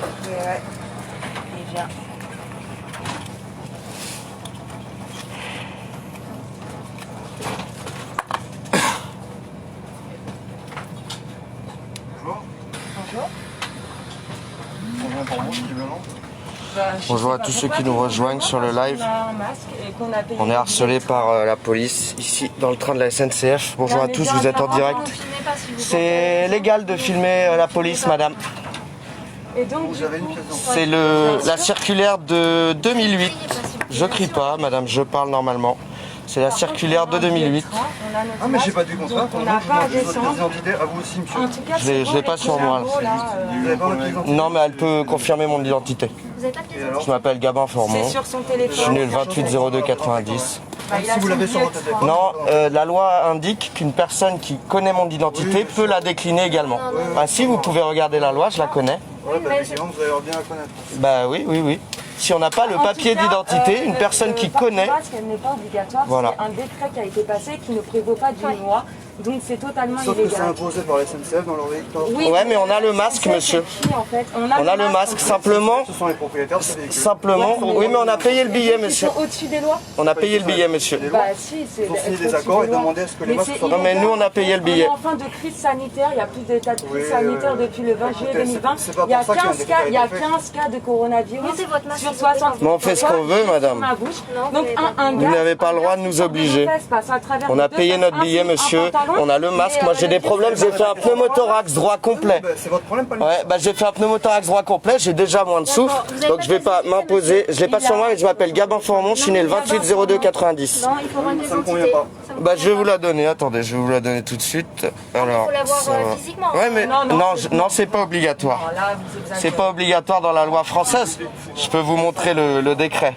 Ouais. Il vient. Bonjour. Bonjour à tous ceux qui nous rejoignent sur le live. On est harcelé par la police ici dans le train de la SNCF. Bonjour à tous, vous êtes en direct. C'est légal de filmer la police, madame. C'est la circulaire de 2008. Je crie pas, madame, je parle normalement. C'est la circulaire de 2008. Ah mais j'ai pas du contrat, on n'a pas votre identité à vous aussi monsieur. Je l'ai pas sur moi. Non mais elle peut confirmer mon identité. Je m'appelle Gabin Formon. Je suis né le 28 02 90. Si vous l'avez sur votre téléphone. Non, la loi indique qu'une personne qui connaît mon identité peut la décliner également. Ah si, vous pouvez regarder la loi, je la connais. Ouais, bah effectivement, vous allez bien la connaître. Bah oui, oui, oui. Si on n'a pas le papier d'identité, une personne qui connaît... Elle n'est pas obligatoire, voilà. C'est un décret qui a été passé qui ne prévaut pas d'une loi, donc c'est totalement illégal. Sauf que c'est imposé par la SNCF dans leur véhicule. Oui, ouais, mais on a le masque, monsieur. En fait. On a le masque, simplement... Ce sont les propriétaires de ces véhicules. Simplement, oui, mais on a payé le billet, monsieur. Au-dessus des lois. On a payé le billet, monsieur. Bah si, c'est... Ils ont signé des accords et demandé à ce que les masques soient... Non, mais nous, on a payé le billet. En fin de crise sanitaire, il y a plus d'état de crise sanitaire depuis le 20 juillet 2020. Il y a 15 cas de coronavirus sur 60. Mais on fait ce qu'on veut, madame. Donc vous n'avez pas le droit de nous obliger. On a payé notre billet, monsieur. On a le masque. Moi, j'ai des problèmes. J'ai fait un pneumothorax droit complet. C'est votre problème, pas le ouais, bah j'ai fait un pneumothorax droit complet. J'ai déjà moins de souffle. Donc je vais pas m'imposer. Je l'ai pas sur moi, mais je m'appelle Gabin Formon. Je suis né le 28 02 90. Non, il faut rendre ça me convient pas. Bah je vais vous la donner. Attendez, je vais vous la donner tout de suite. Alors. Physiquement. Ouais, mais non, c'est pas obligatoire. C'est pas obligatoire dans la loi française. Je peux vous montrer le décret.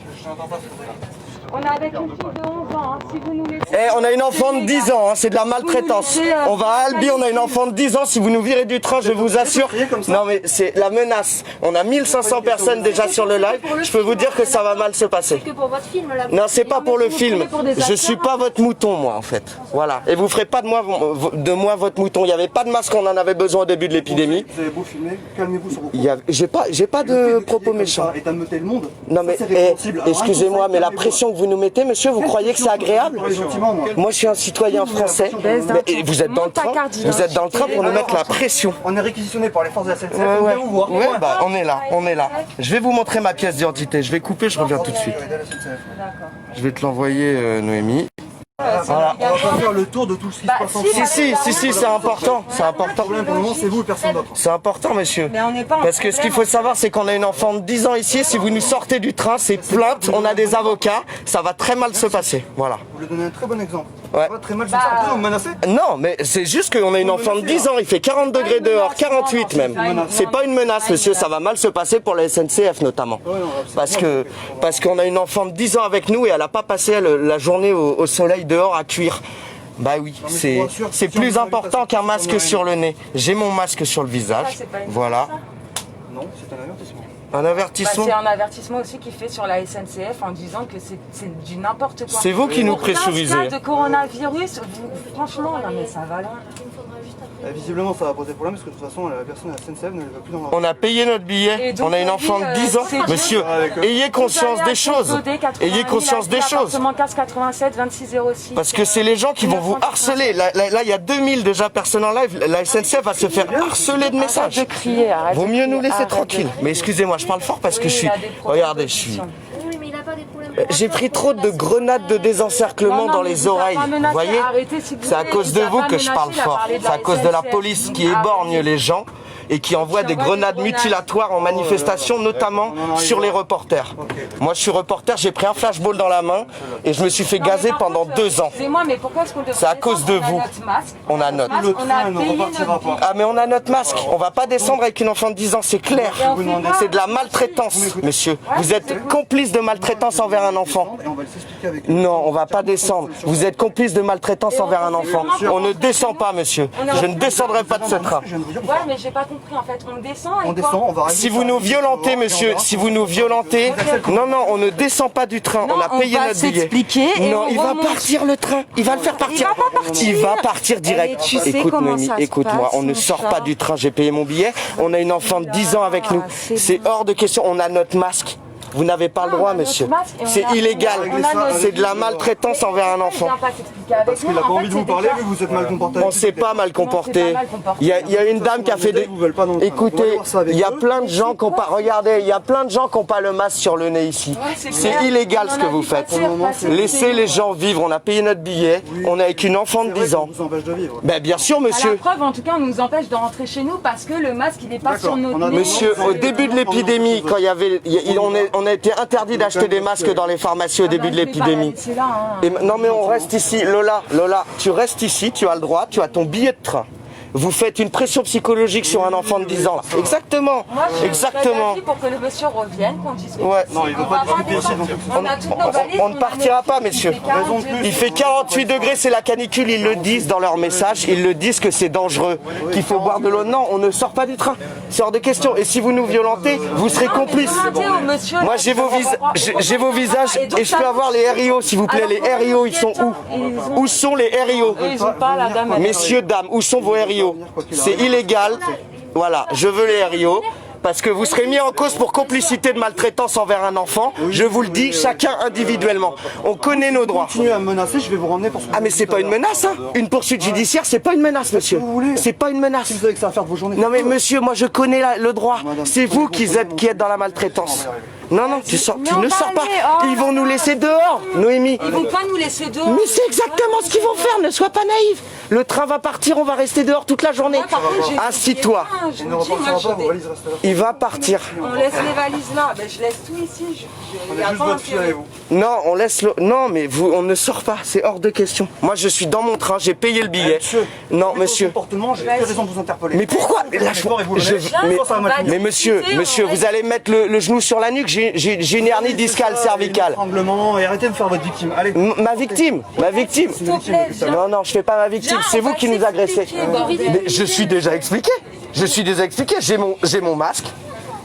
On est avec une fille de 11 ans, si vous nous laissez... On a une enfant de 10 ans, c'est de la maltraitance. On va à Albi, on a une enfant de 10 ans, si vous nous virez du train, je vous assure. Non mais c'est la menace. On a 1500 personnes déjà sur le live, je peux vous dire que ça va mal se passer. Non, c'est pas pour le film. Je suis pas votre mouton, moi, en fait. Voilà. Et vous ferez pas de moi votre mouton. Il n'y avait pas de masque, on en avait besoin au début de l'épidémie. Vous avez beau filmer, calmez-vous sur vos propos. J'ai pas de propos méchants. Et d'ameuter le monde. Non mais, excusez-moi, mais la pression que vous nous mettez, monsieur, vous croyez que c'est agréable? Moi, je suis un citoyen français. Mais vous êtes dans le train. Vous êtes dans le train pour nous mettre la pression. On est réquisitionné par les forces de la SNCF. Ouais, bah on est là, on est là. Je vais vous montrer ma pièce d'identité. Je vais couper, je reviens tout de suite. Je vais te l'envoyer, Noémie. Voilà. On va pas faire le tour de tout ce qui se passe en France. Si, c'est important. C'est important. Le problème pour le moment, c'est vous et personne d'autre. C'est important, monsieur. Parce que ce qu'il faut savoir, c'est qu'on a une enfant de 10 ans ici. Si vous nous sortez du train, c'est plainte. On a des avocats. Ça va très mal se passer. Voilà. Vous lui donnez un très bon exemple. Ouais. Ça va très mal se passer. Vous menacez ? Non, mais c'est juste qu'on a une enfant de 10 ans. Il fait 40 degrés dehors, 48 même. C'est pas une menace, monsieur. Ça va mal se passer pour la SNCF notamment. Parce qu'on a une enfant de 10 ans avec nous et elle a pas passé la journée au soleil dehors à cuire. Bah oui, c'est plus important qu'un masque sur le nez. J'ai mon masque sur le visage. Voilà. Non, c'est un avertissement. Un avertissement. C'est un avertissement aussi qui fait sur la SNCF en disant que c'est du n'importe quoi. C'est vous qui nous pressurisez. Pour 15 cas de coronavirus, franchement, non mais ça va loin. Visiblement, ça va poser problème parce que de toute façon, la personne à la SNCF ne le veut plus dans la... On a payé notre billet, on a une enfant de 10 ans. Monsieur, ayez conscience des choses. Ayez conscience des choses. 87 26 06. Parce que c'est les gens qui vont vous harceler. Là, il y a 2000 déjà personnes en live. La SNCF va se faire harceler de messages. Vaut mieux nous laisser tranquilles. Mais excusez-moi, je parle fort parce que je suis... Regardez, je suis... J'ai pris trop de grenades de désencerclement dans les oreilles, vous voyez? C'est à cause de vous que je parle fort. C'est à cause de la police qui éborgne les gens et qui envoie des grenades mutilatoires en manifestation, notamment sur les reporters. Moi, je suis reporter, j'ai pris un flashball dans la main et je me suis fait gazer pendant 2 ans. C'est à cause de vous. On a notre. Ah, mais on a notre masque. On va pas descendre avec une enfant de 10 ans, c'est clair. C'est de la maltraitance, monsieur. Vous êtes complice de maltraitance envers un enfant. Non, on va pas descendre. Vous êtes complice de maltraitance envers un enfant. On ne descend pas, monsieur. Je ne descendrai pas de ce train. Ouais, mais j'ai pas compris. compris en fait. On descend et On descend, on va Si vous nous violentez, monsieur, si vous nous violentez, non, non, on ne descend pas du train. Non, on a payé va notre billet. s'expliquer et Non, on il va remonte. partir le train. Il va le faire partir. Il va pas partir. Il va partir direct. Et tu sais Écoute, comment Noémie, ça se écoute-moi, passe, on ne mon sort chat. pas du train. J'ai payé mon billet. On a une enfant de 10 ans avec nous. C'est hors de question. On a notre masque. Vous n'avez pas le Non, on droit, a notre monsieur. masque et on C'est a- illégal. on a notre- C'est de la maltraitance envers un enfant. Parce qu'il a pas envie de vous parler, vu que vous êtes mal comporté. On s'est pas mal comporté. Il y a une dame qui a fait des... Vous veulent pas dans le train. On va Écoutez, voir ça avec il y a eux. plein de gens qui ont pas... Regardez, il y a plein de gens qui n'ont pas le masque sur le nez ici. C'est illégal ce que vous faites. Laissez les gens vivre. On a payé notre billet. On est avec une enfant de 10 ans. Ça vous empêche de vivre. Ben bien sûr, À la monsieur. preuve, en tout cas, on nous empêche de rentrer chez nous parce que le masque, il n'est pas sur notre nez. Monsieur, au début de l'épidémie, quand il y avait... On a été interdit d'acheter des masques dans les pharmacies au début de l'épidémie. C'est là, hein. Et non mais on reste ici, Lola, tu restes ici, tu as le droit, tu as ton billet de train. Vous faites une pression psychologique sur un enfant de 10 ans là. Exactement, Moi, je exactement. suis pour que le monsieur revienne, qu'on discute. Ouais. Non, il veut pas discuter ici. Donc. On a toutes nos valises. On ne partira pas, messieurs. Il fait 48 degrés, c'est la canicule, ils le disent dans leur message, ils le disent que c'est dangereux, qu'il faut boire de l'eau. Non, on ne sort pas du train, c'est hors de question. Et si vous nous violentez, vous serez complices. Moi j'ai vos visages et je peux avoir les RIO s'il vous plaît. Les RIO, ils sont où? Où sont les RIO? Ils ont pas la dame. Messieurs, dames, où sont vos RIO? C'est illégal. Voilà, je veux les RIO. Parce que vous serez mis en cause pour complicité de maltraitance envers un enfant. Je vous le dis, chacun individuellement. On connaît nos droits. Continuez à me menacer, je vais vous ramener pour ce que Ah mais c'est pas une menace, hein. Une poursuite judiciaire, c'est pas une menace, monsieur. C'est pas une menace. vous avez que ça à faire de vos journées. Non mais monsieur, moi je connais le droit. C'est vous qui êtes dans la maltraitance. Non, non, tu ne sors pas. Ils vont nous laisser dehors, Noémie. Ils vont pas nous laisser dehors. Mais c'est exactement ce qu'ils vont faire, ne sois pas naïf. Le train va partir, on va rester dehors toute la journée. Assis-toi. Il ne repartira pas, vos valises restent là. Il va partir. On laisse les valises là. Ben, je laisse tout ici. On a juste votre fille avec vous. Non, on laisse le... Non, mais on ne sort pas, c'est hors de question. Moi, je suis dans mon train, j'ai payé le billet. Non, monsieur. Comportement, j'ai raison de vous interpeller. Mais pourquoi mais monsieur, vous allez mettre le genou sur la nuque, j'ai une hernie discale cervicale. Étranglement, et arrêtez de faire votre victime. Allez. Ma victime. Non, non, je fais pas ma victime, c'est vous qui nous agressez. Mais je suis déjà expliqué. J'ai mon masque.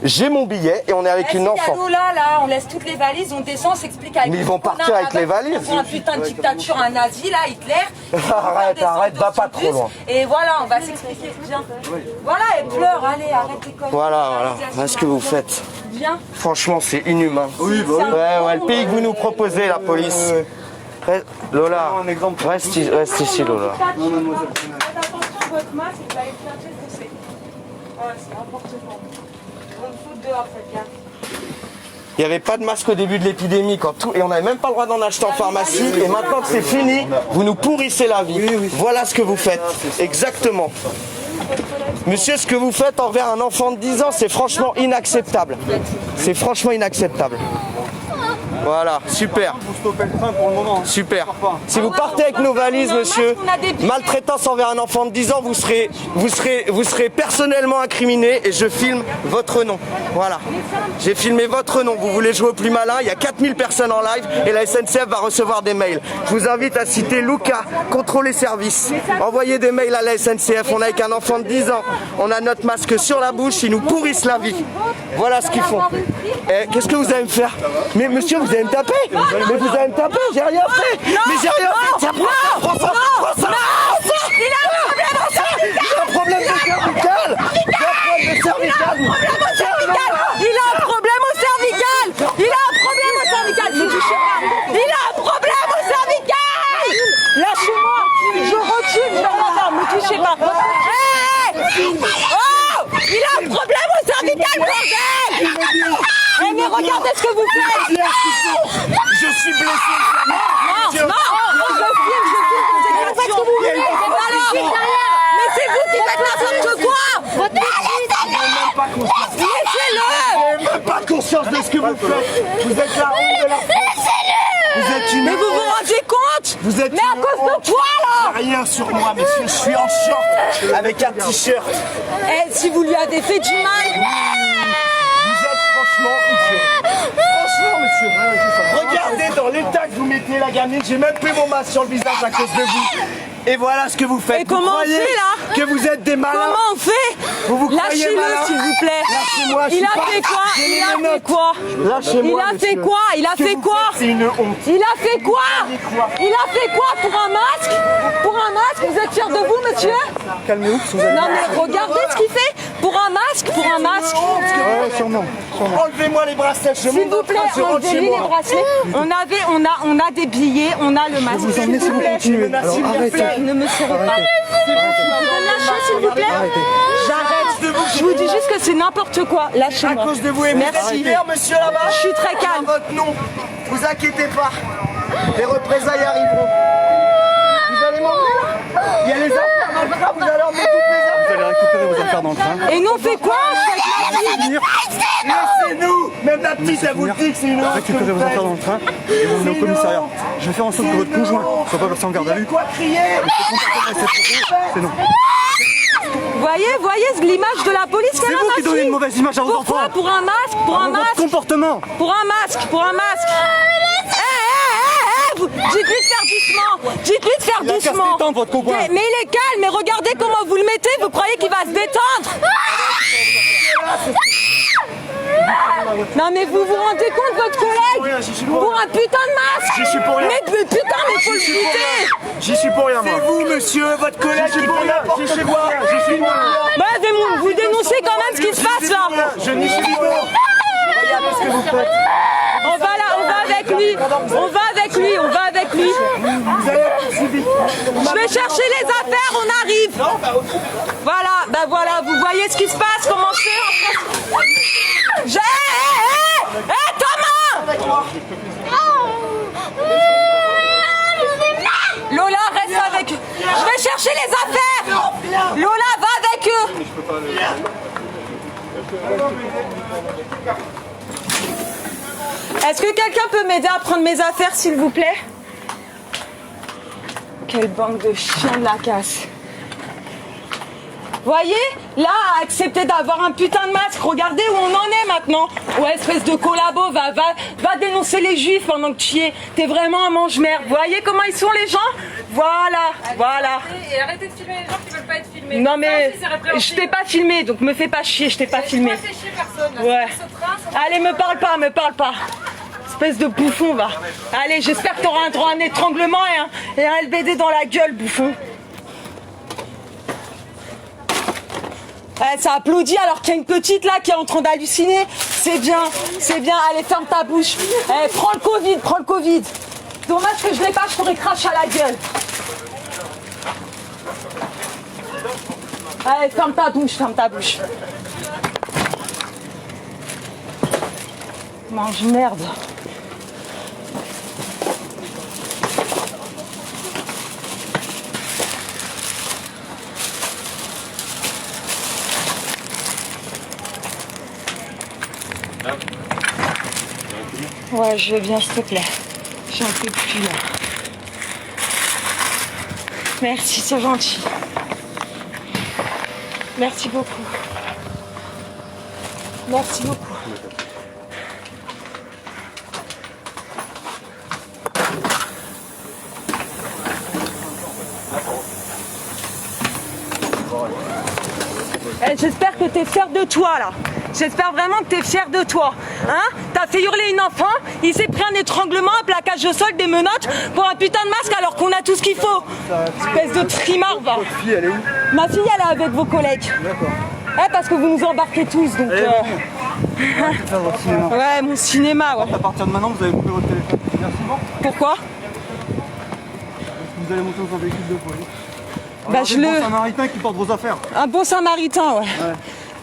J'ai mon billet et on est avec une enfant. Là, on laisse toutes les valises, on descend, on s'explique avec. Mais ils vont partir avec les valises. On un putain de dictature, un nazi là, Hitler. Arrête, va pas trop loin. Et voilà, on va s'expliquer. Viens. Voilà, elle pleure, allez, arrête tes conneries. Voilà. Qu'est-ce que vous faites? Viens. Franchement, c'est inhumain. Oui, bah oui. Ouais, le pays que vous nous proposez, la police. Lola, Un exemple. reste ici, Lola. Non, mademoiselle. Faites attention à votre masque et vous allez chercher ce que c'est. Ouais, c'est n'importe quoi. On me fout dehors, cette gaffe. Il n'y avait pas de masque au début de l'épidémie et on n'avait même pas le droit d'en acheter en pharmacie. Et maintenant que c'est fini, vous nous pourrissez la vie. Voilà ce que vous faites. Exactement. Monsieur, ce que vous faites envers un enfant de 10 ans, c'est franchement inacceptable. C'est franchement inacceptable. Voilà, super. Vous stoppez le train pour le moment. Super. Si vous partez avec nos valises, monsieur, maltraitance envers un enfant de 10 ans, vous serez personnellement incriminé et je filme votre nom. Voilà. J'ai filmé votre nom. Vous voulez jouer au plus malin, il y a 4000 personnes en live et la SNCF va recevoir des mails. Je vous invite à citer Luca, contrôler service. Envoyez des mails à la SNCF. On est avec un enfant de 10 ans. On a notre masque sur la bouche, ils nous pourrissent la vie. Voilà ce qu'ils font. Qu'est-ce que vous allez me faire? Mais monsieur, vous allez me taper? Mais vous allez me taper? J'ai rien fait! Mais j'ai rien fait! Tiens, prends ça! Il a un problème cervical! Il a un problème au cervical. Il a un problème au cervical. Ne touchez pas. Il a un problème au cervical. Lâchez-moi. Je recule. Non, ne touchez pas. Hey. Oh, il a un problème au cervical, bordel. Mais regardez ce que vous faites. Je suis blessé! Non, je filme, vous faites ce que vous voulez. Mais c'est vous qui faites n'importe quoi. Laissez-le. Vous n'avez même pas conscience de ce que vous faites! Vous êtes la honte de la France! Vous êtes une Mais vous vous rendez compte? Vous êtes Mais à cause de quoi là? rien sur moi, monsieur, je suis en short avec un t-shirt. Eh, si vous lui avez fait du mal. Vous êtes franchement idiot. Franchement, monsieur, regardez dans l'état que vous mettez la gamine, j'ai même plus mon masque sur le visage à cause de vous. Et voilà ce que vous faites. Et comment on fait là? Que vous êtes des malins? Comment on fait? Vous croyez Lâchez-le malin? s'il vous plaît. Lâchez-moi, Il a fait quoi? Il a fait quoi? Lâchez-moi. Il a fait quoi? Il a fait quoi? C'est une honte. Il a fait quoi? Il a fait quoi pour un masque? Pour un masque? Vous êtes fiers de vous, monsieur? Calmez-vous, parce que vous avez... Non mais regardez ce qu'il fait. Pour un masque, pour un masque. Ouais, sûrement. Enlevez-moi les bracelets. Je S'il monte vous en plaît, train, je rentre enlevez-lui chez les moi. bracelets. On a des billets, on a le masque. Vous emmenez si vous continuez. Alors arrêtez. Ne me serrez pas. Vous me lâchez s'il vous plaît. Arrêtez. J'arrête. Je vous dis juste que c'est n'importe quoi. À Lâchez-moi. cause de vous et Merci. monsieur là-bas. Je suis très calme. Votre nom. Vous inquiétez pas. Les représailles arriveront. Vous allez m'emmener là? Il y a les affaires dans le train. Vous allez emmener toutes les affaires. Vous allez récupérer vos affaires dans le train. Et nous on fait quoi? Laissez-nous. Même la petite, elle vous le dit que c'est une honte. Récupérez vos affaires dans le train et vous venez au commissariat. Je vais faire en sorte que votre conjoint soit pas placé en garde à vue. Quoi crier? C'est non. Voyez l'image de la police qu'elle C'est a vous qui Mathilde. donnez une mauvaise image à vos Pourquoi? enfants. Pour un masque? Pour un Votre masque? comportement. Pour un masque? Pour un masque? Dites-lui de faire doucement. Dites-lui de faire Il a qu'à se doucement. détendre, votre copain. Mais il est calme. Mais regardez comment vous le mettez. Vous croyez qu'il va se détendre? Non mais vous vous rendez compte, votre collègue? Pour un putain de masque? J'y suis pour rien. Mais putain, mais faut le buter. J'y suis pour rien, moi. C'est vous, monsieur, votre collègue qui fait n'importe quoi. Bah, vous dénoncez quand même ce qui se passe là. Je n'y suis pas. Regardez ce que vous faites. On va là, on va avec lui. On va avec lui, on va avec lui. Je vais chercher les affaires, on arrive. Voilà, bah voilà, vous voyez ce qui se passe, comment c'est. Thomas! Lola, reste avec eux. Je vais chercher les affaires. Lola, va avec eux. Est-ce que quelqu'un peut m'aider à prendre mes affaires, s'il vous plaît? Quelle bande de chiens de la casse. Voyez, là, accepter d'avoir un putain de masque. Regardez où on en est maintenant. Ouais, espèce de collabo, va dénoncer les juifs pendant que tu y es. T'es vraiment un mange-merde. Vous voyez comment ils sont les gens? Voilà. Et arrêtez de filmer les gens qui veulent pas être filmés. Non mais, Ça, c'est répréhensible. je t'ai pas filmé, donc me fais pas chier, je t'ai pas filmé. Moi, c'est chier personne. là. Ouais. Ce train, ça- Allez, me parle pas. Espèce de bouffon, va. Allez, j'espère que t'auras un droit à un étranglement et un LBD dans la gueule, bouffon. Ça applaudit alors qu'il y a une petite là qui est en train d'halluciner. C'est bien. Allez, ferme ta bouche. Prends le Covid. Dommage que je l'ai pas, je t'aurais craché à la gueule. Allez, ferme ta bouche. Mange merde. Ouais, je vais bien, s'il te plaît. J'en peux plus là. Merci, c'est gentil. Merci beaucoup. J'espère que t'es fier de toi là. J'espère vraiment que t'es fier de toi. Hein? T'as fait hurler une enfant, il s'est pris un étranglement, un plaquage au sol, des menottes pour un putain de masque alors qu'on a tout ce qu'il faut. Espèce de trimard, va. Votre fille, elle est où? Ma fille, elle est avec vos collègues. D'accord. Parce que vous nous embarquez tous, donc... Faire votre cinéma. Ouais, mon cinéma, ouais. À partir de maintenant, vous allez couper votre téléphone. Merci. Pourquoi? Vous allez monter dans un véhicule de police. Bah, je le bon le... samaritain qui porte vos affaires. Un bon samaritain, ouais.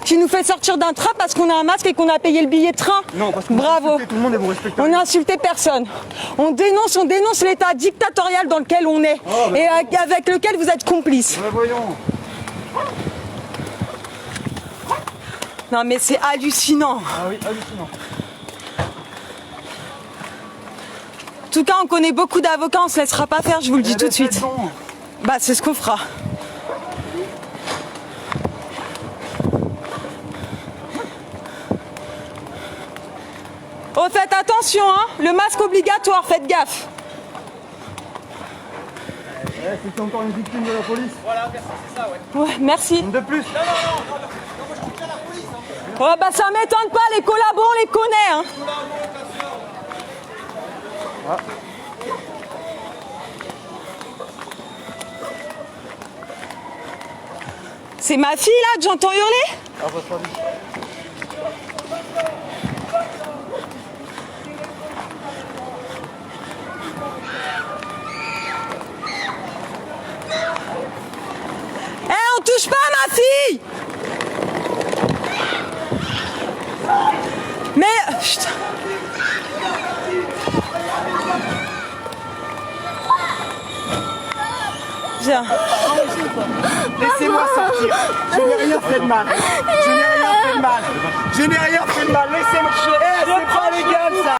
Qui nous fait sortir d'un train parce qu'on a un masque et qu'on a payé le billet de train. Non, parce que vous Bravo. insultez tout le monde et vous respectez. On n'a insulté personne. On dénonce l'état dictatorial dans lequel on est et avec lequel vous êtes complices. Ouais, voyons. Non mais c'est hallucinant. Ah oui, hallucinant. En tout cas, on connaît beaucoup d'avocats, on se laissera pas faire, je vous le dis tout de suite. Bah c'est ce qu'on fera. Oh, faites attention, hein, le masque obligatoire, faites gaffe. C'est encore une victime de la police. Ouais, merci. Une de plus. Ouais, bah ça m'étonne pas, les collabos, on les connaît. Hein. C'est ma fille là que j'entends hurler? À votre avis. On touche pas à ma fille! Mais... Putain. Viens. Laissez-moi sortir. Je n'ai rien fait de mal. Je n'ai rien fait de mal. Je n'ai rien fait de mal. Laissez-moi. C'est pas légal ça.